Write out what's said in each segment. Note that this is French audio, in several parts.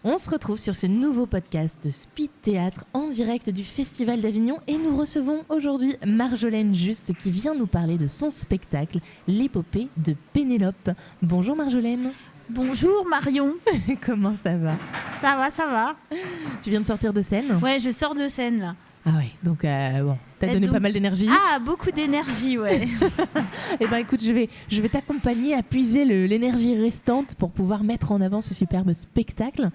On se retrouve sur ce nouveau podcast de Speed Théâtre en direct du Festival d'Avignon et nous recevons aujourd'hui Marjolaine Juste qui vient nous parler de son spectacle L'épopée de Pénélope. Bonjour Marjolaine. Bonjour Marion. Comment ça va ? Ça va. Tu viens de sortir de scène ? Ouais, je sors de scène là. Ah ouais, donc bon, t'as donné pas mal d'énergie. Ah, beaucoup d'énergie, ouais. Eh ben écoute, je vais t'accompagner à puiser l'énergie restante pour pouvoir mettre en avant ce superbe spectacle.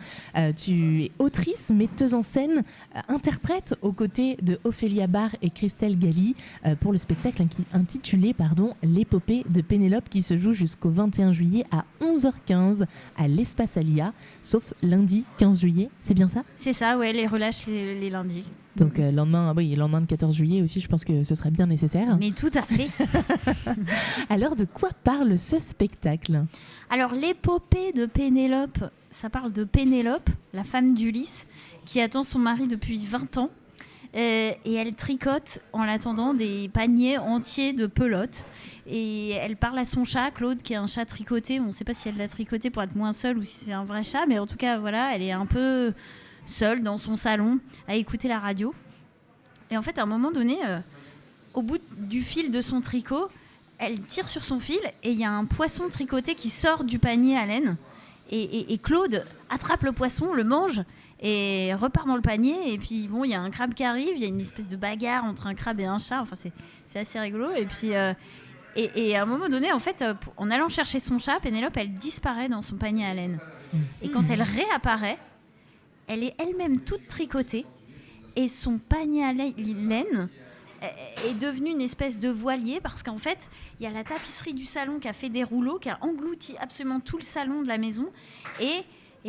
Tu es autrice, metteuse en scène, interprète aux côtés de Ophélia Barr et Christelle Galli pour le spectacle intitulé L'épopée de Pénélope qui se joue jusqu'au 21 juillet à 11h15 à l'Espace Alia, sauf lundi 15 juillet. C'est bien ça ? C'est ça, ouais, les relâches les lundis. Donc lendemain de 14 juillet aussi, je pense que ce serait bien nécessaire. Mais tout à fait. Alors, de quoi parle ce spectacle ? Alors, l'épopée de Pénélope, ça parle de Pénélope, la femme d'Ulysse, qui attend son mari depuis 20 ans. Et elle tricote en l'attendant des paniers entiers de pelotes. Et elle parle à son chat, Claude, qui est un chat tricoté. On ne sait pas si elle l'a tricoté pour être moins seule ou si c'est un vrai chat. Mais en tout cas, voilà, elle est un peu seule dans son salon à écouter la radio. Et en fait, à un moment donné, au bout du fil de son tricot, elle tire sur son fil et il y a un poisson tricoté qui sort du panier à laine. Et Claude attrape le poisson, le mange et repart dans le panier. Et puis, bon, il y a un crabe qui arrive, il y a une espèce de bagarre entre un crabe et un chat. Enfin, c'est assez rigolo. Et puis, et à un moment donné, en fait, en allant chercher son chat, Pénélope, elle disparaît dans son panier à laine. Et quand elle réapparaît, elle est elle-même toute tricotée et son panier à laine est devenu une espèce de voilier parce qu'en fait, il y a la tapisserie du salon qui a fait des rouleaux, qui a englouti absolument tout le salon de la maison. Et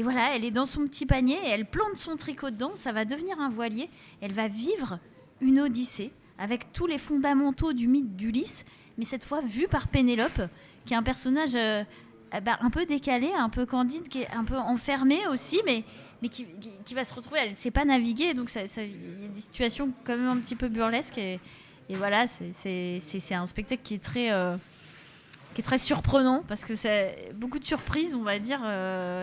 voilà, elle est dans son petit panier et elle plante son tricot dedans, ça va devenir un voilier. Elle va vivre une odyssée avec tous les fondamentaux du mythe d'Ulysse, mais cette fois vu par Pénélope, qui est un personnage un peu décalé, un peu candide, qui est un peu enfermé aussi, mais qui va se retrouver, elle ne sait pas naviguer, donc il y a des situations quand même un petit peu burlesques, et voilà, c'est un spectacle qui est très surprenant, parce que c'est beaucoup de surprises, on va dire,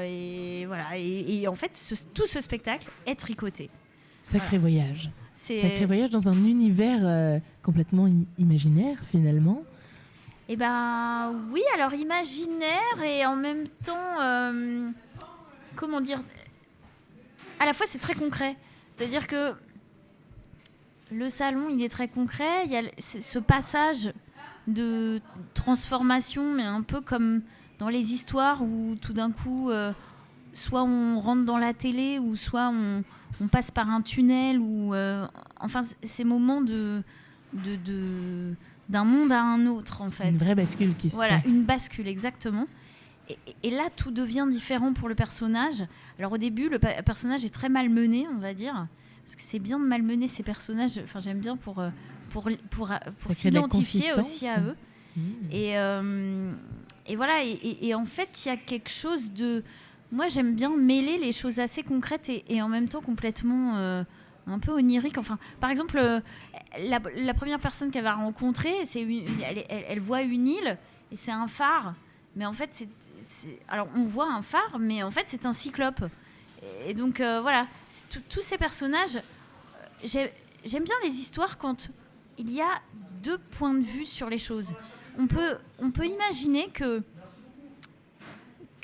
et voilà, et en fait, tout ce spectacle est tricoté. Sacré voyage. Sacré voyage dans un univers complètement imaginaire, finalement. Eh ben oui, alors imaginaire, et en même temps, comment dire, à la fois c'est très concret, c'est-à-dire que le salon il est très concret, il y a ce passage de transformation, mais un peu comme dans les histoires où tout d'un coup soit on rentre dans la télé ou soit on passe par un tunnel, ou enfin ces moments d'un monde à un autre, en fait. Une vraie bascule qui se fait. Voilà, une bascule, exactement. Et là, tout devient différent pour le personnage. Alors au début, le personnage est très malmené, on va dire. Parce que c'est bien de malmener ces personnages. Enfin, j'aime bien pour s'identifier aussi à eux. Et voilà. Et en fait, il y a quelque chose de... Moi, j'aime bien mêler les choses assez concrètes et en même temps complètement... un peu onirique. Enfin, par exemple, la première personne qu'elle va rencontrer, elle voit une île et c'est un phare. Mais en fait, alors on voit un phare, mais en fait, c'est un cyclope. Et donc, voilà, tous ces personnages, j'aime bien les histoires quand il y a deux points de vue sur les choses. On peut imaginer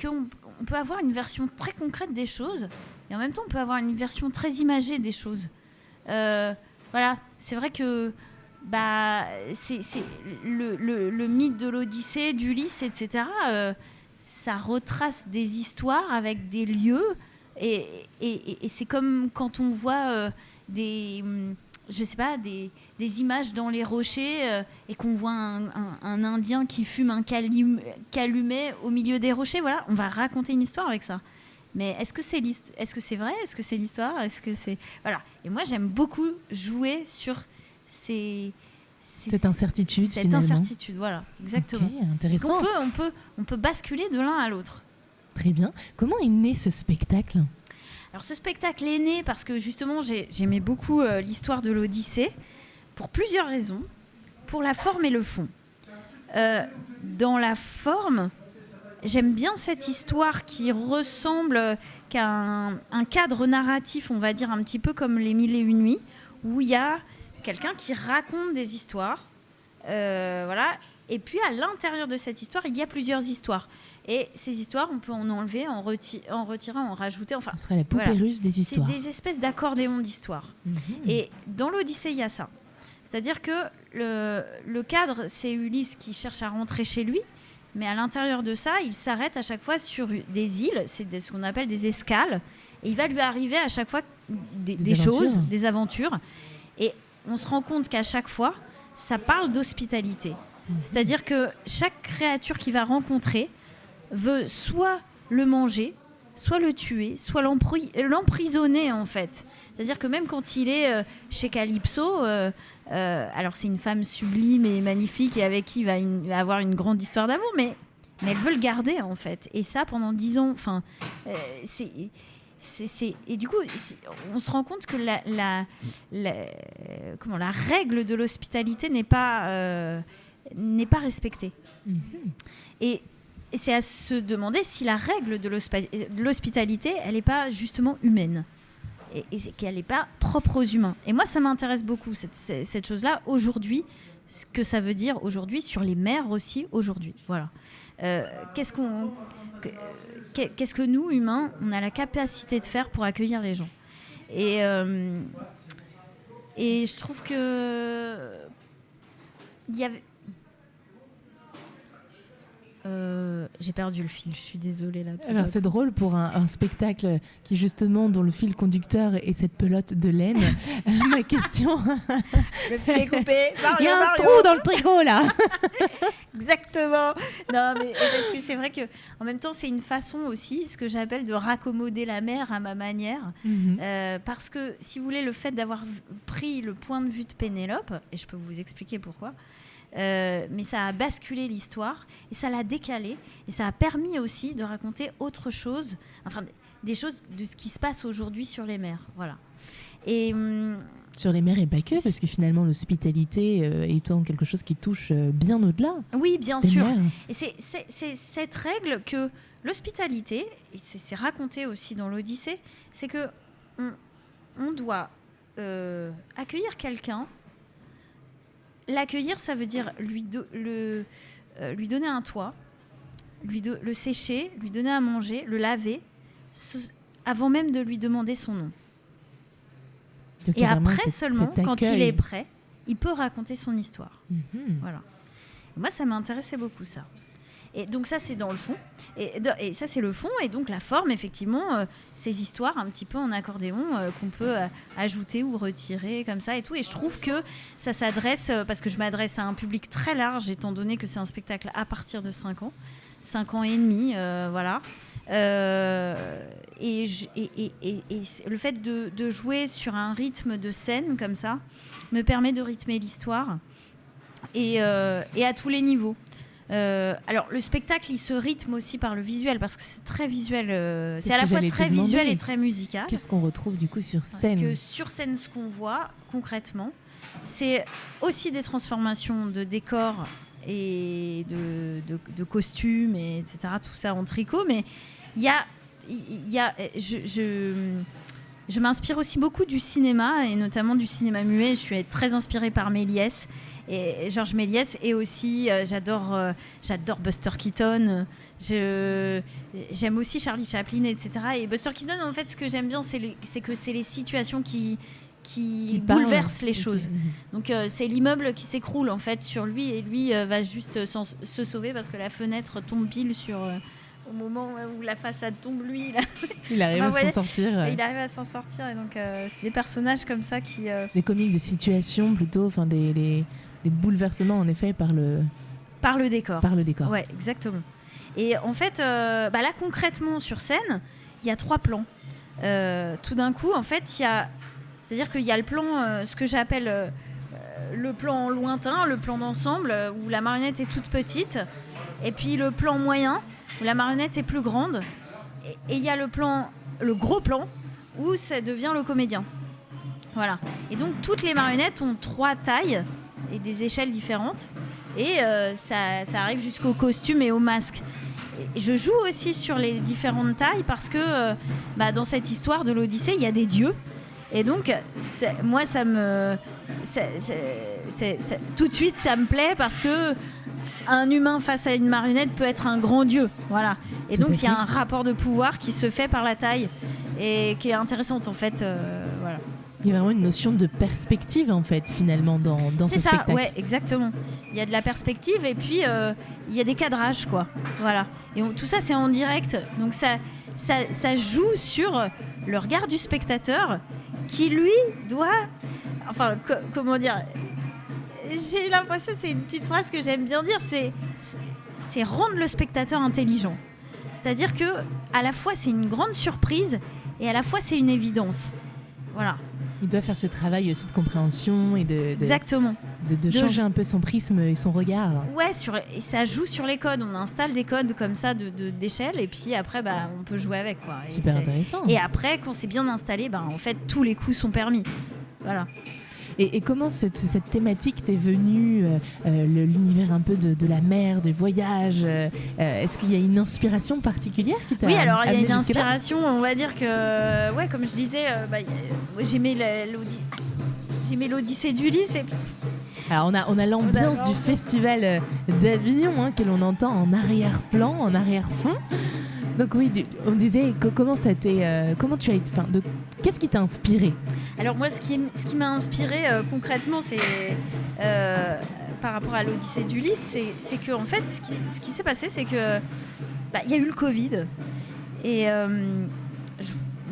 qu'on peut avoir une version très concrète des choses, et en même temps, on peut avoir une version très imagée des choses. Voilà, c'est vrai que c'est le mythe de l'Odyssée, d'Ulysse, etc. Ça retrace des histoires avec des lieux, et c'est comme quand on voit des images dans les rochers et qu'on voit un Indien qui fume un calumet au milieu des rochers. Voilà, on va raconter une histoire avec ça. Mais est-ce que c'est vrai ? Est-ce que c'est l'histoire ? Est-ce que c'est... Voilà. Et moi, j'aime beaucoup jouer sur cette incertitude, cette incertitude, voilà, exactement. Ok, intéressant. Donc on peut basculer de l'un à l'autre. Très bien. Comment est né ce spectacle ? Alors, ce spectacle est né parce que, justement, j'aimais beaucoup l'histoire de l'Odyssée, pour plusieurs raisons. Pour la forme et le fond. Dans la forme... J'aime bien cette histoire qui ressemble, qui a un cadre narratif, on va dire un petit peu comme les 1001 nuits, où il y a quelqu'un qui raconte des histoires, voilà. Et puis à l'intérieur de cette histoire, il y a plusieurs histoires. Et ces histoires, on peut en enlever, en retirer, en rajouter. Enfin, ce serait la poupée russe des histoires. C'est des espèces d'accordéons d'histoires. Et dans l'Odyssée, il y a ça. C'est-à-dire que le cadre, c'est Ulysse qui cherche à rentrer chez lui, mais à l'intérieur de ça, il s'arrête à chaque fois sur des îles, c'est ce qu'on appelle des escales, et il va lui arriver à chaque fois des choses, des aventures. Et on se rend compte qu'à chaque fois, ça parle d'hospitalité. C'est-à-dire que chaque créature qu'il va rencontrer veut soit le manger, soit le tuer, soit l'emprisonner en fait. C'est-à-dire que même quand il est chez Calypso, alors c'est une femme sublime et magnifique et avec qui il va avoir une grande histoire d'amour, mais elle veut le garder en fait. Et ça pendant 10 ans. Enfin, et du coup, on se rend compte que la règle de l'hospitalité n'est pas respectée. Et c'est à se demander si la règle de l'hospitalité, elle n'est pas justement humaine. Et qu'elle n'est pas propre aux humains. Et moi, ça m'intéresse beaucoup, cette chose-là, aujourd'hui, ce que ça veut dire aujourd'hui sur les mers aussi, aujourd'hui. Voilà. Qu'est-ce que nous, humains, on a la capacité de faire pour accueillir les gens. Et je trouve que... il y avait... j'ai perdu le fil, je suis désolée là. Alors c'est drôle pour un spectacle qui justement dont le fil conducteur est cette pelote de laine. Ma question. Le fil est coupé. Il y a un trou dans le tricot là. Exactement. Non mais parce que c'est vrai que en même temps c'est une façon aussi, ce que j'appelle de raccommoder la mer à ma manière, parce que si vous voulez le fait d'avoir pris le point de vue de Pénélope, et je peux vous expliquer pourquoi. Mais ça a basculé l'histoire et ça l'a décalé et ça a permis aussi de raconter autre chose, enfin des choses de ce qui se passe aujourd'hui sur les mers, voilà. Et sur les mers et pas que, parce que finalement l'hospitalité étant quelque chose qui touche bien au-delà. Oui, bien sûr. Mers. Et c'est cette règle que l'hospitalité, et c'est raconté aussi dans l'Odyssée, c'est que on doit accueillir quelqu'un. L'accueillir, ça veut dire lui donner un toit, le sécher, lui donner à manger, le laver, avant même de lui demander son nom. Donc, et après seulement, quand il est prêt, il peut raconter son histoire. Voilà. Et moi, ça m'intéressait beaucoup, ça. Et donc ça, c'est dans le fond. Et ça, c'est le fond. Et donc la forme, effectivement, ces histoires un petit peu en accordéon qu'on peut ajouter ou retirer comme ça et tout. Et je trouve que ça s'adresse, parce que je m'adresse à un public très large, étant donné que c'est un spectacle à partir de 5 ans. 5 ans et demi, voilà. Et le fait de jouer sur un rythme de scène comme ça me permet de rythmer l'histoire et à tous les niveaux. Alors le spectacle il se rythme aussi par le visuel parce que c'est très visuel, c'est à la fois très visuel et très musical. Qu'est-ce qu'on retrouve du coup sur scène ? Parce que sur scène ce qu'on voit concrètement c'est aussi des transformations de décors et de costumes et etc, tout ça en tricot, mais il y a je m'inspire aussi beaucoup du cinéma et notamment du cinéma muet. Je suis très inspirée par Méliès et Georges Méliès, et aussi j'adore Buster Keaton, j'aime aussi Charlie Chaplin, etc. Et Buster Keaton, en fait, ce que j'aime bien, c'est que c'est les situations qui bouleversent les choses. Donc c'est l'immeuble qui s'écroule en fait sur lui, et lui va juste se sauver parce que la fenêtre tombe pile sur... au moment où la façade tombe, lui, il arrive à s'en sortir. Il arrive à s'en sortir, et donc c'est des personnages comme ça qui... Des comiques de situation plutôt, enfin des bouleversements en effet par le décor. Par le décor. Ouais, exactement. Et en fait, là concrètement sur scène, il y a 3 plans. Tout d'un coup, en fait, c'est-à-dire qu'il y a le plan, ce que j'appelle le plan lointain, le plan d'ensemble, où la marionnette est toute petite, et puis le plan moyen, où la marionnette est plus grande, et il y a le gros plan, où ça devient le comédien. Voilà. Et donc, toutes les marionnettes ont 3 tailles et des échelles différentes, et ça arrive jusqu'au costume et au masque. je joue aussi sur les différentes tailles parce que dans cette histoire de l'Odyssée, il y a des dieux. Et donc, moi, tout de suite, ça me plaît parce que un humain face à une marionnette peut être un grand dieu. Voilà. Et donc, il y a un rapport de pouvoir qui se fait par la taille et qui est intéressante, en fait. Voilà. Il y a vraiment une notion de perspective, en fait, finalement, dans ce spectacle. C'est ça, ouais, exactement. Il y a de la perspective et puis il y a des cadrages, quoi. Voilà. Et tout ça, c'est en direct. Donc, ça joue sur le regard du spectateur qui, lui, doit... Enfin, comment dire... J'ai l'impression, c'est une petite phrase que j'aime bien dire, c'est rendre le spectateur intelligent. C'est-à-dire que à la fois, c'est une grande surprise et à la fois, c'est une évidence. Voilà. Il doit faire ce travail aussi de compréhension et Exactement. de changer un peu son prisme et son regard. Ouais, et ça joue sur les codes. On installe des codes comme ça d'échelle et puis après, on peut jouer avec, quoi. Super intéressant. Et après, quand c'est bien installé, en fait, tous les coups sont permis. Voilà. Et comment cette thématique t'est venue, l'univers un peu de la mer, du voyage est-ce qu'il y a une inspiration particulière qui t'a Oui, alors il y a une jusque-là inspiration, on va dire que, ouais, comme je disais, j'aimais l'Odyssée d'Ulysse. Alors on a l'ambiance du festival d'Avignon que l'on entend en arrière-plan, en arrière-fond. Donc oui, on disait comment tu as été, qu'est-ce qui t'a inspiré? Alors moi, ce qui m'a inspiré concrètement, c'est par rapport à l'Odyssée d'Ulysse, c'est que en fait, ce qui s'est passé, c'est que il y a eu le Covid et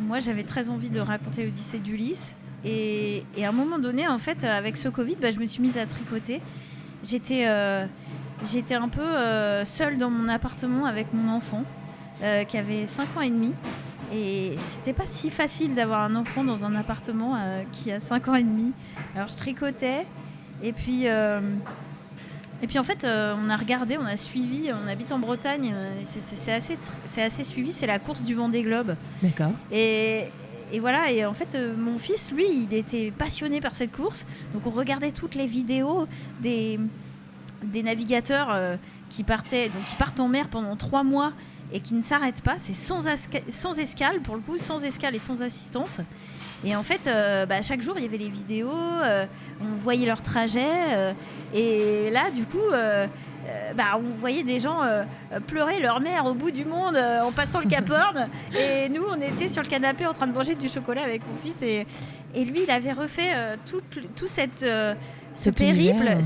moi, j'avais très envie de raconter l'Odyssée d'Ulysse et à un moment donné, en fait, avec ce Covid, je me suis mise à tricoter. J'étais un peu seule dans mon appartement avec mon enfant qui avait 5 ans et demi. Et c'était pas si facile d'avoir un enfant dans un appartement qui a 5 ans et demi. Alors je tricotais et puis en fait on a regardé, on a suivi, on habite en Bretagne, c'est assez suivi, c'est la course du Vendée Globe. D'accord. Et voilà, et en fait mon fils, lui, il était passionné par cette course. Donc on regardait toutes les vidéos des navigateurs qui partent en mer pendant 3 mois et qui ne s'arrêtent pas. C'est sans escale, pour le coup, sans escale et sans assistance. Et en fait, chaque jour, il y avait les vidéos, on voyait leur trajet. Et là, du coup, on voyait des gens pleurer leur mère au bout du monde en passant le Cap Horn. Et nous, on était sur le canapé en train de manger du chocolat avec mon fils. Et lui, il avait refait tout ce périple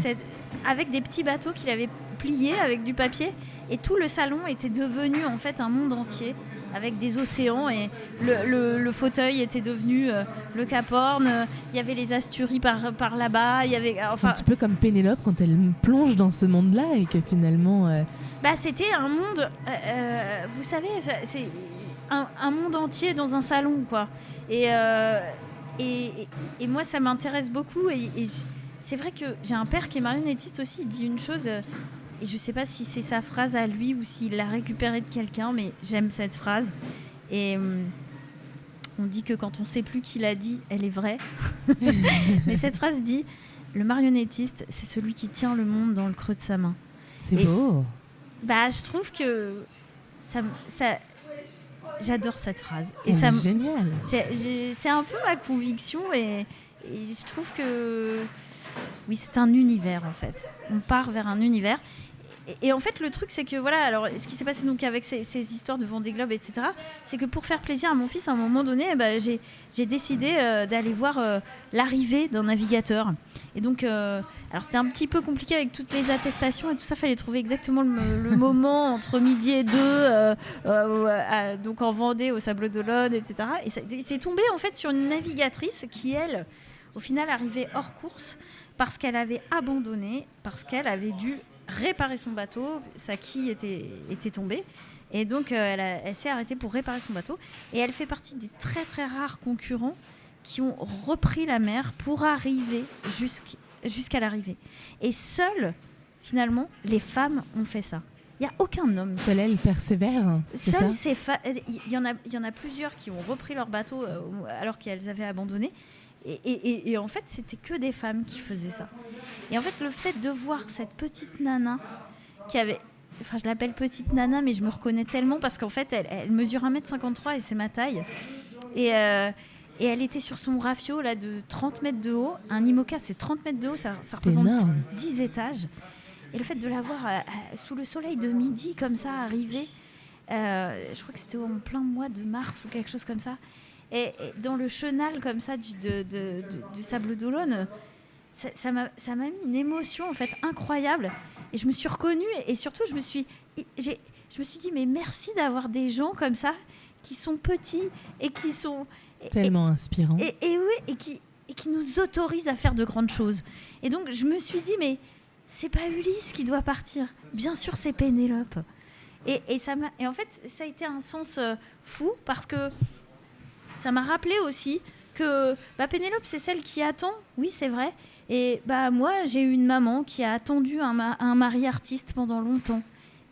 avec des petits bateaux qu'il avait pliés avec du papier. Et tout le salon était devenu en fait un monde entier avec des océans et le fauteuil était devenu le Cap Horn. Il y avait les Asturies par là-bas. Il y avait un petit peu comme Pénélope quand elle plonge dans ce monde-là et que finalement. C'était un monde. Vous savez, c'est un monde entier dans un salon, quoi. Et moi, ça m'intéresse beaucoup. Et c'est vrai que j'ai un père qui est marionnettiste aussi. Il dit une chose. Et je ne sais pas si c'est sa phrase à lui ou s'il l'a récupérée de quelqu'un, mais j'aime cette phrase. Et on dit que quand on ne sait plus qui l'a dit, elle est vraie. Mais cette phrase dit « Le marionnettiste, c'est celui qui tient le monde dans le creux de sa main. » C'est beau. Je trouve que ça j'adore cette phrase. Et génial. C'est un peu ma conviction et je trouve que oui, c'est un univers en fait. On part vers un univers. Et en fait, le truc, c'est que voilà, alors ce qui s'est passé donc avec ces histoires de Vendée Globe, etc., c'est que pour faire plaisir à mon fils, à un moment donné, j'ai décidé d'aller voir l'arrivée d'un navigateur. Et donc, alors c'était un petit peu compliqué avec toutes les attestations et tout ça, fallait trouver exactement le moment entre midi et 2, donc en Vendée, au Sables d'Olonne, etc. Et c'est tombé en fait sur une navigatrice qui, elle, au final, arrivait hors course parce qu'elle avait abandonné, parce qu'elle avait dû réparer son bateau, sa quille était tombée et donc elle s'est arrêtée pour réparer son bateau et elle fait partie des très très rares concurrents qui ont repris la mer pour arriver jusqu'à l'arrivée. Et seules, finalement, les femmes ont fait ça. Il n'y a aucun homme. Seule elle persévère. Seules ces femmes, il y en a plusieurs qui ont repris leur bateau alors qu'elles avaient abandonné. Et en fait, c'était que des femmes qui faisaient ça. Et en fait, le fait de voir cette petite nana qui avait je l'appelle petite nana, mais je me reconnais tellement parce qu'en fait, elle mesure 1m53 et c'est ma taille. Et elle était sur son rafio là, de 30 mètres de haut. Un IMOCA, c'est 30 mètres de haut, ça représente énorme. 10 étages. Et le fait de la voir sous le soleil de midi, comme ça, arriver, je crois que c'était en plein mois de mars ou quelque chose comme ça, et dans le chenal comme ça du Sable d'Olonne, ça m'a mis une émotion en fait incroyable. Et je me suis reconnue et surtout je me suis dit mais merci d'avoir des gens comme ça qui sont petits et qui sont tellement inspirants et qui nous autorisent à faire de grandes choses. Et donc je me suis dit mais c'est pas Ulysse qui doit partir, bien sûr c'est Pénélope. Et en fait ça a été un sens fou parce que ça m'a rappelé aussi que Pénélope c'est celle qui attend, oui c'est vrai. Et moi, j'ai eu une maman qui a attendu un mari artiste pendant longtemps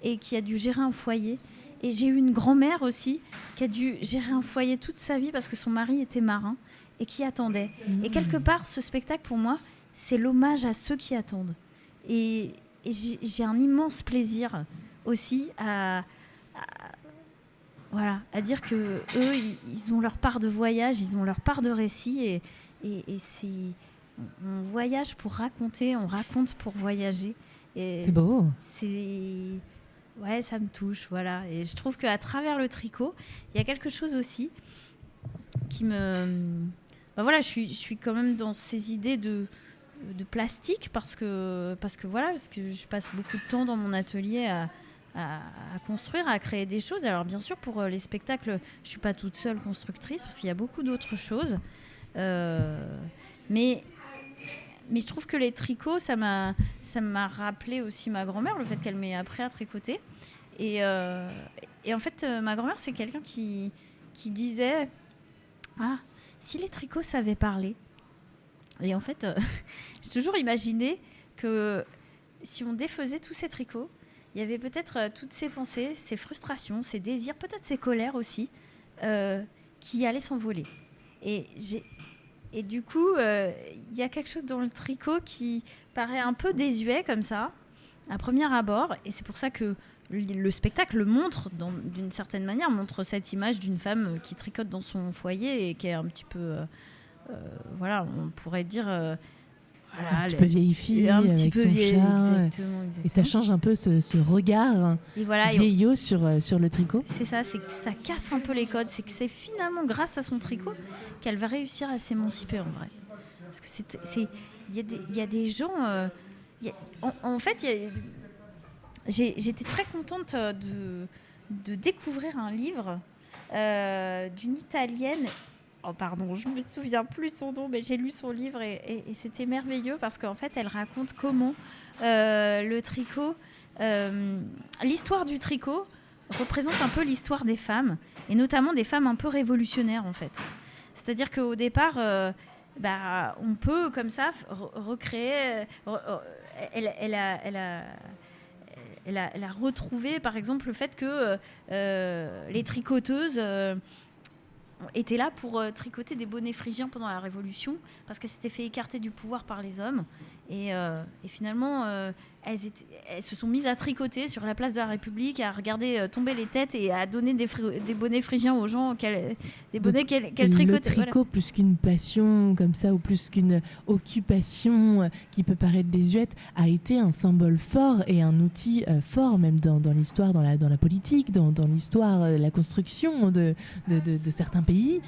et qui a dû gérer un foyer. Et j'ai eu une grand-mère aussi qui a dû gérer un foyer toute sa vie parce que son mari était marin et qui attendait. Et quelque part, ce spectacle, pour moi, c'est l'hommage à ceux qui attendent. Et j'ai un immense plaisir aussi à dire que eux, ils ont leur part de voyage, ils ont leur part de récit et c'est... On voyage pour raconter, on raconte pour voyager. Et c'est beau. Ouais, ça me touche, voilà. Et je trouve qu'à travers le tricot, il y a quelque chose aussi qui me... je suis quand même dans ces idées de plastique parce que je passe beaucoup de temps dans mon atelier à construire, à créer des choses. Alors bien sûr, pour les spectacles, je suis pas toute seule constructrice parce qu'il y a beaucoup d'autres choses. Mais je trouve que les tricots, ça m'a rappelé aussi ma grand-mère, le fait qu'elle m'ait appris à tricoter. Et en fait, ma grand-mère, c'est quelqu'un qui disait « Ah, si les tricots savaient parler ». Et en fait, j'ai toujours imaginé que si on défaisait tous ces tricots, il y avait peut-être toutes ces pensées, ces frustrations, ces désirs, peut-être ces colères aussi, qui allaient s'envoler. Et du coup, il y a quelque chose dans le tricot qui paraît un peu désuet comme ça, à premier abord. Et c'est pour ça que le spectacle montre, d'une certaine manière, montre cette image d'une femme qui tricote dans son foyer et qui est un petit peu, on pourrait dire... un petit peu vieille fille avec son chat. Exactement. Et ça change un peu ce regard vieillot sur le tricot. C'est ça, c'est que ça casse un peu les codes. C'est que c'est finalement grâce à son tricot qu'elle va réussir à s'émanciper en vrai. Parce que il y a des gens... en fait, j'étais très contente de découvrir un livre d'une Italienne. Oh pardon, je me souviens plus son nom, mais j'ai lu son livre et c'était merveilleux parce qu'en fait, elle raconte comment le tricot, l'histoire du tricot représente un peu l'histoire des femmes et notamment des femmes un peu révolutionnaires en fait. C'est-à-dire qu'au départ, on peut comme ça recréer. Elle a retrouvé par exemple le fait que les tricoteuses étaient là pour tricoter des bonnets phrygiens pendant la Révolution parce qu'elles s'étaient fait écarter du pouvoir par les hommes et finalement elles se sont mises à tricoter sur la place de la République, à regarder tomber les têtes et à donner des bonnets phrygiens aux gens, des bonnets qu'elles tricotaient. Le tricot, plus qu'une passion comme ça ou plus qu'une occupation qui peut paraître désuète, a été un symbole fort et un outil fort même dans l'histoire, dans la politique, dans l'histoire, la construction de certains pays.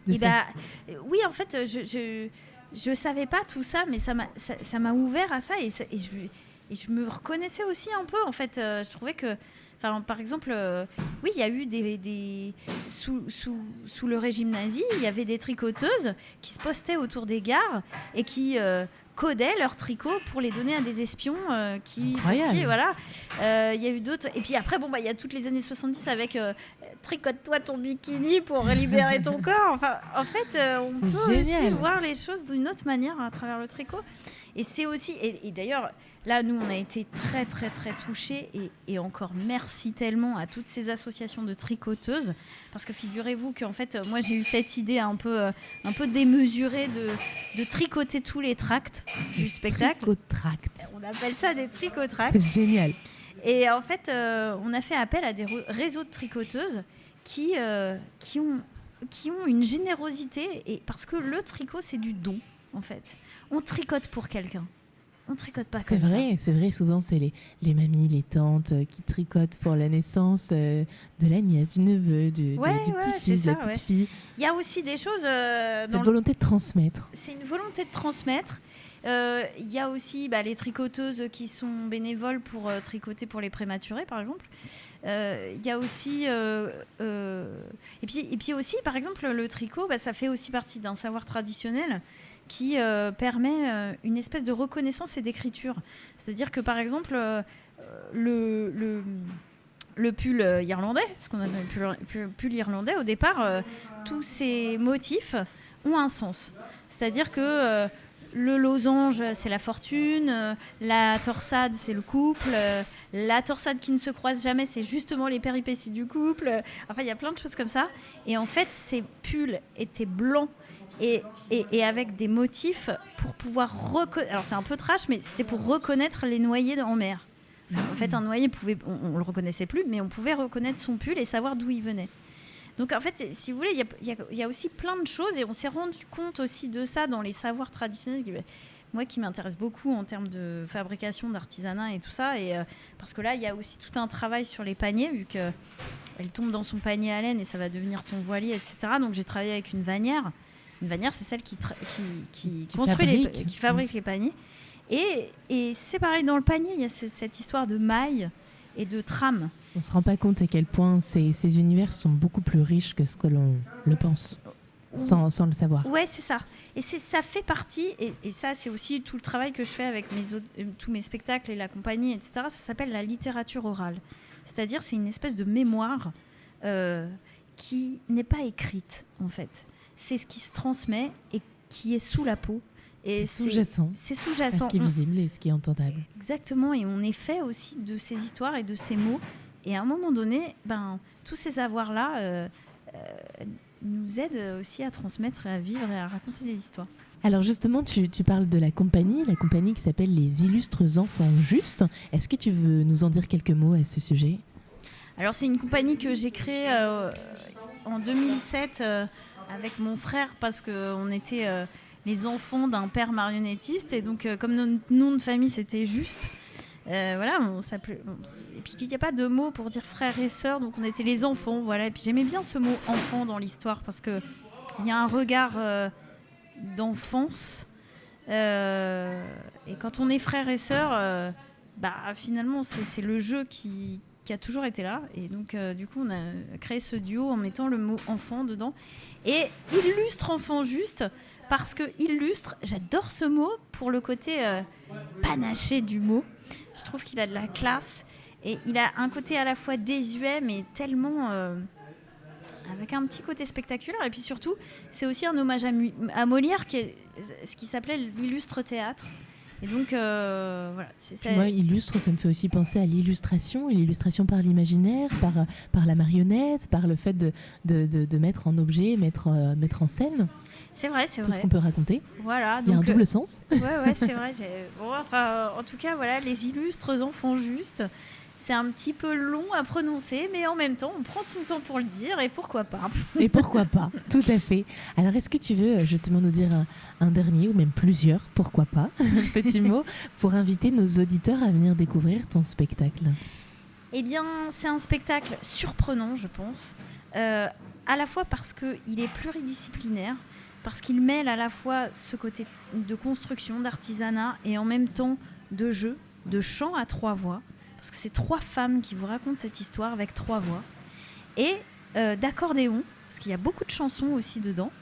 Oui, en fait, je savais pas tout ça, mais ça m'a ouvert à ça et je me reconnaissais aussi un peu. En fait, je trouvais que, par exemple, oui, il y a eu sous le régime nazi, il y avait des tricoteuses qui se postaient autour des gares et qui codaient leurs tricots pour les donner à des espions voilà. Il y a eu d'autres. Et puis après, il y a toutes les années 70 avec tricote-toi ton bikini pour libérer ton corps. Enfin, en fait, on peut aussi voir les choses d'une autre manière à travers le tricot. Et c'est aussi, et d'ailleurs, là, nous, on a été très, très, très touchés. Et encore merci tellement à toutes ces associations de tricoteuses. Parce que figurez-vous qu'en fait, moi, j'ai eu cette idée un peu démesurée de tricoter tous les tracts du spectacle. Tricotracts. On appelle ça des tricotracts. C'est génial. Et en fait, on a fait appel à des réseaux de tricoteuses qui ont une générosité, et parce que le tricot, c'est du don, en fait. On tricote pour quelqu'un. On tricote pas comme ça. C'est vrai, souvent c'est les mamies, les tantes qui tricotent pour la naissance de la nièce, du neveu, du petit-fils, de la petite fille. Il y a aussi des choses... Cette volonté de transmettre. C'est une volonté de transmettre. Il y a aussi les tricoteuses qui sont bénévoles pour tricoter pour les prématurés, par exemple. Il y a aussi... et puis aussi, par exemple, le tricot, ça fait aussi partie d'un savoir traditionnel qui permet une espèce de reconnaissance et d'écriture. C'est-à-dire que, par exemple, le pull irlandais, ce qu'on appelle le pull irlandais, au départ, tous ces motifs ont un sens. C'est-à-dire que le losange, c'est la fortune, la torsade, c'est le couple, la torsade qui ne se croise jamais, c'est justement les péripéties du couple. Enfin, il y a plein de choses comme ça. Et en fait, ces pulls étaient blancs et avec des motifs pour pouvoir reconnaître. Alors c'est un peu trash, mais c'était pour reconnaître les noyés en mer. Parce qu'en fait, un noyé, on le reconnaissait plus, mais on pouvait reconnaître son pull et savoir d'où il venait. Donc en fait, si vous voulez, il y a aussi plein de choses, et on s'est rendu compte aussi de ça dans les savoirs traditionnels. Moi, qui m'intéresse beaucoup en termes de fabrication, d'artisanat et tout ça, et parce que là, il y a aussi tout un travail sur les paniers, vu qu'elle tombe dans son panier à laine et ça va devenir son voilier, etc. Donc j'ai travaillé avec une vannière. Une vannière, c'est celle qui fabrique les paniers. Et c'est pareil, dans le panier, il y a cette histoire de mailles et de trames. On ne se rend pas compte à quel point ces univers sont beaucoup plus riches que ce que l'on le pense, sans le savoir. Ouais, c'est ça. Et ça fait partie, et ça, c'est aussi tout le travail que je fais avec tous mes spectacles et la compagnie, etc. Ça s'appelle la littérature orale. C'est-à-dire, c'est une espèce de mémoire qui n'est pas écrite, en fait. C'est ce qui se transmet et qui est sous la peau. Et c'est sous-jacent. C'est sous-jacent. Ce qui est visible et ce qui est entendable. Exactement. Et on est fait aussi de ces histoires et de ces mots. Et à un moment donné, tous ces savoirs-là nous aident aussi à transmettre, à vivre et à raconter des histoires. Alors justement, tu parles de la compagnie qui s'appelle Les Illustres Enfants Justes. Est-ce que tu veux nous en dire quelques mots à ce sujet ? Alors c'est une compagnie que j'ai créée en 2007 avec mon frère, parce qu'on était les enfants d'un père marionnettiste, et donc comme notre nom de famille c'était Juste, voilà, on s'appelait, et puis il n'y a pas de mot pour dire frère et sœur, donc on était les enfants, voilà. Et puis j'aimais bien ce mot enfant dans l'histoire, parce que il y a un regard d'enfance, et quand on est frère et sœur, finalement c'est le jeu qui a toujours été là, et donc du coup on a créé ce duo en mettant le mot enfant dedans. Et illustre enfant juste, parce que illustre, j'adore ce mot pour le côté panaché du mot. Je trouve qu'il a de la classe, et il a un côté à la fois désuet, mais tellement avec un petit côté spectaculaire. Et puis surtout, c'est aussi un hommage à Molière, ce qui s'appelait l'illustre théâtre. Et donc, voilà. Moi, illustre, ça me fait aussi penser à l'illustration, et l'illustration par l'imaginaire, par la marionnette, par le fait de mettre en objet, mettre en scène. C'est vrai. Tout ce qu'on peut raconter. Voilà. Il y a un double sens. Ouais, c'est vrai. En tout cas, voilà, les illustres enfants justes. C'est un petit peu long à prononcer, mais en même temps, on prend son temps pour le dire, et pourquoi pas. Et pourquoi pas, tout à fait. Alors, est-ce que tu veux justement nous dire un dernier, ou même plusieurs, pourquoi pas, un petit mot, pour inviter nos auditeurs à venir découvrir ton spectacle ? Eh bien, c'est un spectacle surprenant, je pense, à la fois parce qu'il est pluridisciplinaire, parce qu'il mêle à la fois ce côté de construction, d'artisanat, et en même temps de jeu, de chant à 3 voix. Parce que c'est 3 femmes qui vous racontent cette histoire avec 3 voix. Et d'accordéon, parce qu'il y a beaucoup de chansons aussi dedans.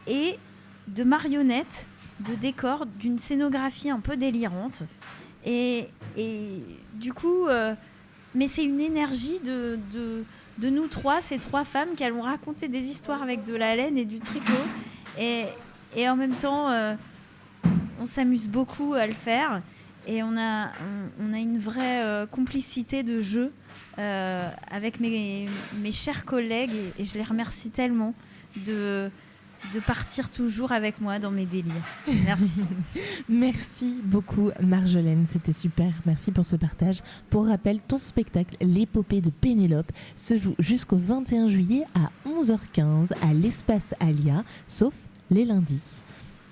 Et de marionnettes, de décors, d'une scénographie un peu délirante. Et du coup, mais c'est une énergie de nous 3, ces 3 femmes qui allons raconter des histoires avec de la laine et du tricot. Et en même temps, on s'amuse beaucoup à le faire. Et on a une vraie complicité de jeu avec mes chers collègues, et je les remercie tellement de de partir toujours avec moi dans mes délires. Merci. Merci beaucoup Marjolaine, c'était super. Merci pour ce partage. Pour rappel, ton spectacle L'épopée de Pénélope se joue jusqu'au 21 juillet à 11h15 à l'espace Alia, sauf les lundis.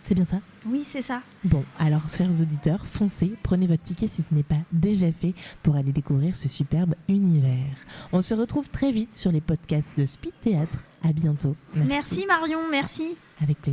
C'est bien ça ? Oui, c'est ça. Bon, alors chers auditeurs, foncez, prenez votre ticket si ce n'est pas déjà fait pour aller découvrir ce superbe univers. On se retrouve très vite sur les podcasts de Speed Théâtre. À bientôt. Merci Marion, merci. Avec plaisir.